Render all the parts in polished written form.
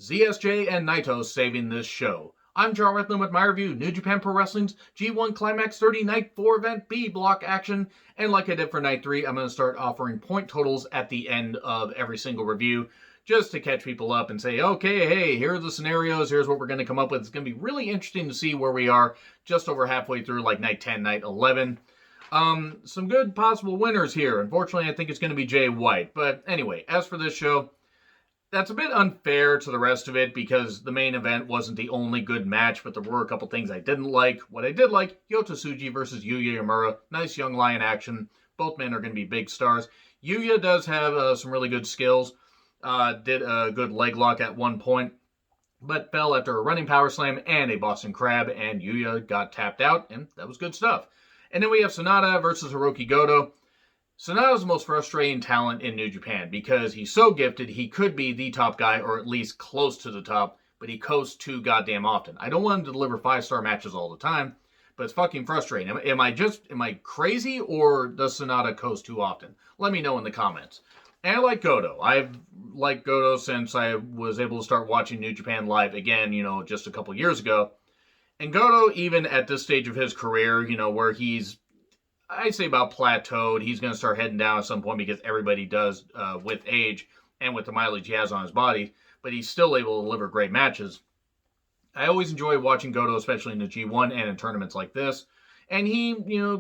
ZSJ and Naito saving this show. I'm John Rethlin with my review, New Japan Pro Wrestling's G1 Climax 30 Night 4 event B block action. And like I did for Night 3, I'm going to start offering point totals at the end of every single review, just to catch people up and say, okay, hey, here are the scenarios, here's what we're going to come up with. It's going to be really interesting to see where we are just over halfway through, like Night 10, Night 11. Some good possible winners here. Unfortunately, I think it's going to be Jay White. But anyway, as for this show, that's a bit unfair to the rest of it because the main event wasn't the only good match, but there were a couple things I didn't like. What I did like, Yota Suji versus Yuya Mura. Nice young lion action. Both men are going to be big stars. Yuya does have some really good skills. Did a good leg lock at one point, but fell after a running power slam and a Boston Crab, and Yuya got tapped out, and that was good stuff. And then we have Sonata versus Hiroki Goto. Sonata's the most frustrating talent in New Japan because he's so gifted, he could be the top guy or at least close to the top, but he coasts too goddamn often. I don't want him to deliver 5-star matches all the time, but it's fucking frustrating. Am I crazy, or does Sonata coast too often? Let me know in the comments. And I like Goto. I've liked Goto since I was able to start watching New Japan live again, just a couple years ago. And Goto, even at this stage of his career, where he's, I'd say about plateaued. He's going to start heading down at some point because everybody does with age and with the mileage he has on his body. But he's still able to deliver great matches. I always enjoy watching Goto, especially in the G1 and in tournaments like this. And he,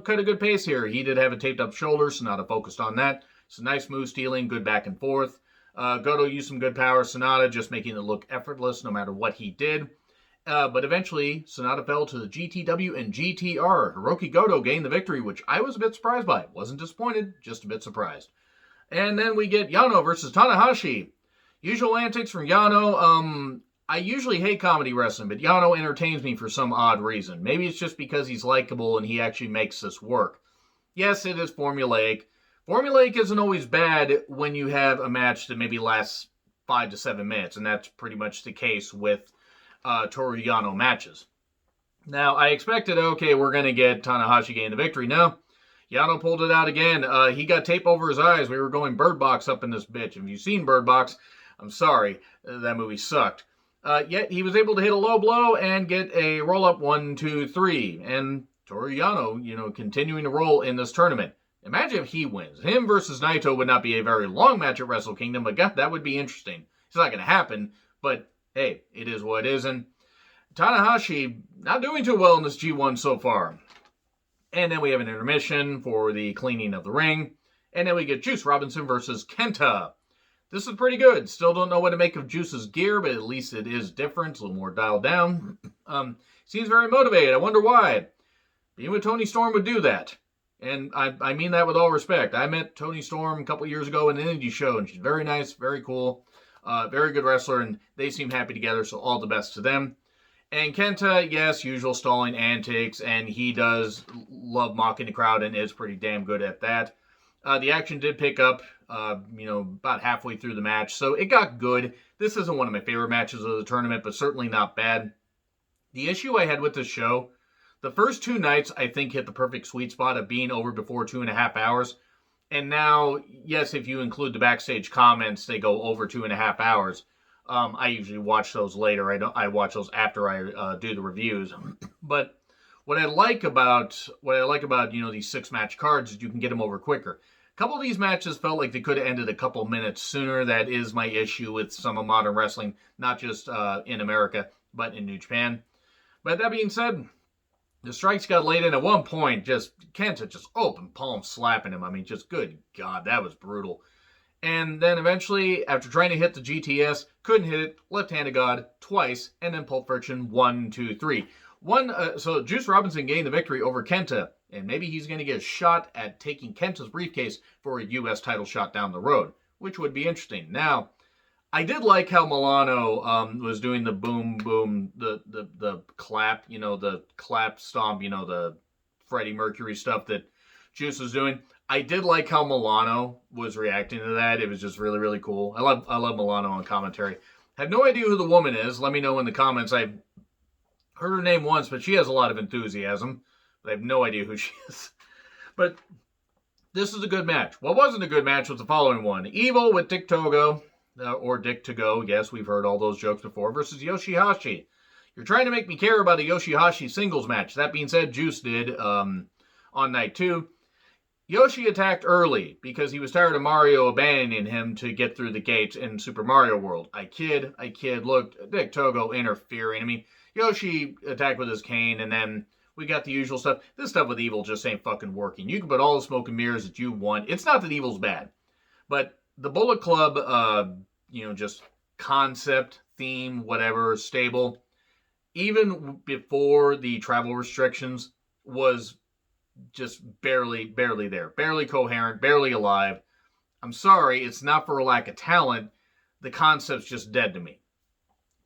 cut a good pace here. He did have a taped up shoulder, Sonata focused on that. So nice move stealing, good back and forth. Goto used some good power. Sonata just making it look effortless no matter what he did. But eventually, Sonata fell to the GTW and GTR. Hiroki Goto gained the victory, which I was a bit surprised by. Wasn't disappointed, just a bit surprised. And then we get Yano versus Tanahashi. Usual antics from Yano. I usually hate comedy wrestling, but Yano entertains me for some odd reason. Maybe it's just because he's likable and he actually makes this work. Yes, it is formulaic. Formulaic isn't always bad when you have a match that maybe lasts 5 to 7 minutes, and that's pretty much the case with Toru Yano matches. Now, I expected, okay, we're going to get Tanahashi gain the victory. No, Yano pulled it out again. He got tape over his eyes. We were going Bird Box up in this bitch. If you've seen Bird Box, I'm sorry, that movie sucked. Yet he was able to hit a low blow and get a roll-up 1, 2, 3. And Toru Yano, continuing to roll in this tournament. Imagine if he wins. Him versus Naito would not be a very long match at Wrestle Kingdom, but God, that would be interesting. It's not going to happen, but hey, it is what it is. And Tanahashi not doing too well in this G1 so far. And then we have an intermission for the cleaning of the ring. And then we get Juice Robinson versus Kenta. This is pretty good. Still don't know what to make of Juice's gear, but at least it is different. It's a little more dialed down. Seems very motivated. I wonder why. Being with Toni Storm would do that. And I mean that with all respect. I met Toni Storm a couple years ago in an indie show, and she's very nice, very cool. Very good wrestler, and they seem happy together, so all the best to them. And Kenta, yes, usual stalling antics, and he does love mocking the crowd and is pretty damn good at that. The action did pick up, about halfway through the match, so it got good. This isn't one of my favorite matches of the tournament, but certainly not bad. The issue I had with this show, the first 2 nights, I think, hit the perfect sweet spot of being over before 2.5 hours. And now, yes, if you include the backstage comments, they go over 2.5 hours. I usually watch those later. I watch those after I do the reviews. But what I like about these 6-match cards is you can get them over quicker. A couple of these matches felt like they could have ended a couple minutes sooner. That is my issue with some of modern wrestling, not just in America, but in New Japan. But that being said, the strikes got laid in at one point. Kenta just open palm slapping him. I mean, just good God, that was brutal. And then eventually, after trying to hit the GTS, couldn't hit it. Left hand of God twice, and then Pulp Friction 1, 2, 3. So Juice Robinson gained the victory over Kenta, and maybe he's going to get a shot at taking Kenta's briefcase for a U.S. title shot down the road, which would be interesting. Now, I did like how Milano was doing the boom, boom, the clap, the clap stomp, the Freddie Mercury stuff that Juice was doing. I did like how Milano was reacting to that. It was just really, really cool. I love Milano on commentary. I have no idea who the woman is. Let me know in the comments. I've heard her name once, but she has a lot of enthusiasm. But I have no idea who she is. But this is a good match. What wasn't a good match was the following one. Evil with Dick Togo or Dick to go. Yes, we've heard all those jokes before. Versus Yoshihashi. You're trying to make me care about a Yoshihashi singles match. That being said, Juice did on night 2. Yoshi attacked early because he was tired of Mario abandoning him to get through the gates in Super Mario World. I kid. Look, Dick Togo interfering. I mean, Yoshi attacked with his cane, and then we got the usual stuff. This stuff with Evil just ain't fucking working. You can put all the smoke and mirrors that you want. It's not that Evil's bad, but the Bullet Club, just concept, theme, whatever, stable, even before the travel restrictions, was just barely there. Barely coherent, barely alive. I'm sorry, it's not for a lack of talent. The concept's just dead to me.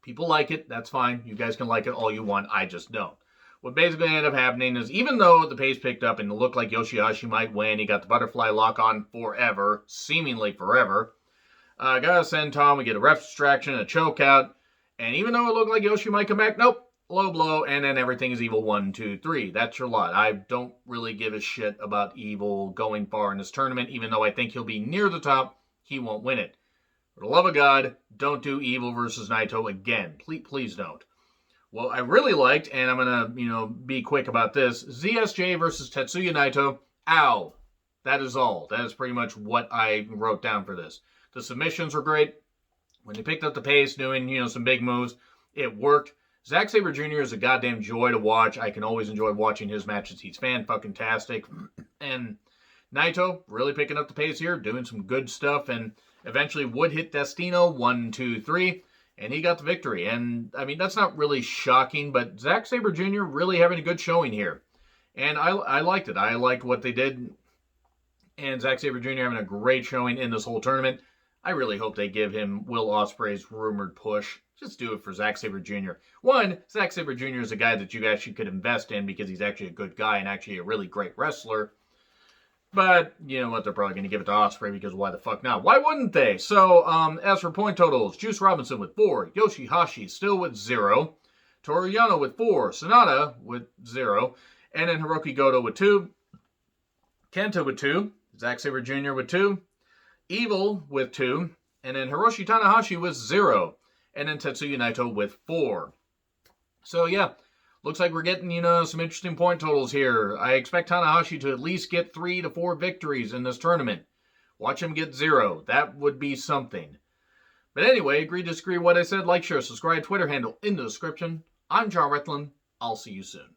People like it, that's fine. You guys can like it all you want, I just don't. What basically ended up happening is, even though the pace picked up and it looked like Yoshihashi might win, he got the butterfly lock on forever, seemingly forever. Got a senton, we get a ref distraction, a choke out, and even though it looked like Yoshi might come back, nope, low blow, and then everything is Evil 1, 2, 3. That's your lot. I don't really give a shit about Evil going far in this tournament, even though I think he'll be near the top, he won't win it. For the love of God, don't do Evil versus Naito again. Please don't. Well, I really liked, and I'm going to, be quick about this, ZSJ versus Tetsuya Naito. Ow. That is all. That is pretty much what I wrote down for this. The submissions were great. When they picked up the pace, doing, some big moves, it worked. Zack Sabre Jr. is a goddamn joy to watch. I can always enjoy watching his matches. He's fan-fucking-tastic. And Naito really picking up the pace here, doing some good stuff, and eventually would hit Destino 1, 2, 3, and he got the victory. And, I mean, that's not really shocking, but Zack Sabre Jr. really having a good showing here. And I liked it. I liked what they did. And Zack Sabre Jr. having a great showing in this whole tournament. I really hope they give him Will Ospreay's rumored push. Just do it for Zack Sabre Jr. One, Zack Sabre Jr. is a guy that you actually could invest in because he's actually a good guy and actually a really great wrestler. But, you know what, they're probably going to give it to Ospreay because why the fuck not? Why wouldn't they? So, as for point totals, Juice Robinson with 4, Yoshihashi still with 0, Toru Yano with 4, Sonata with 0, and then Hiroki Goto with 2, Kenta with 2, Zack Sabre Jr. with 2, Evil with 2, and then Hiroshi Tanahashi with 0, and then Tetsuya Naito with 4. So yeah, looks like we're getting, some interesting point totals here. I expect Tanahashi to at least get 3 to 4 victories in this tournament. Watch him get 0. That would be something. But anyway, agree, disagree what I said, like, share, subscribe, Twitter handle in the description. I'm John Rethlin. I'll see you soon.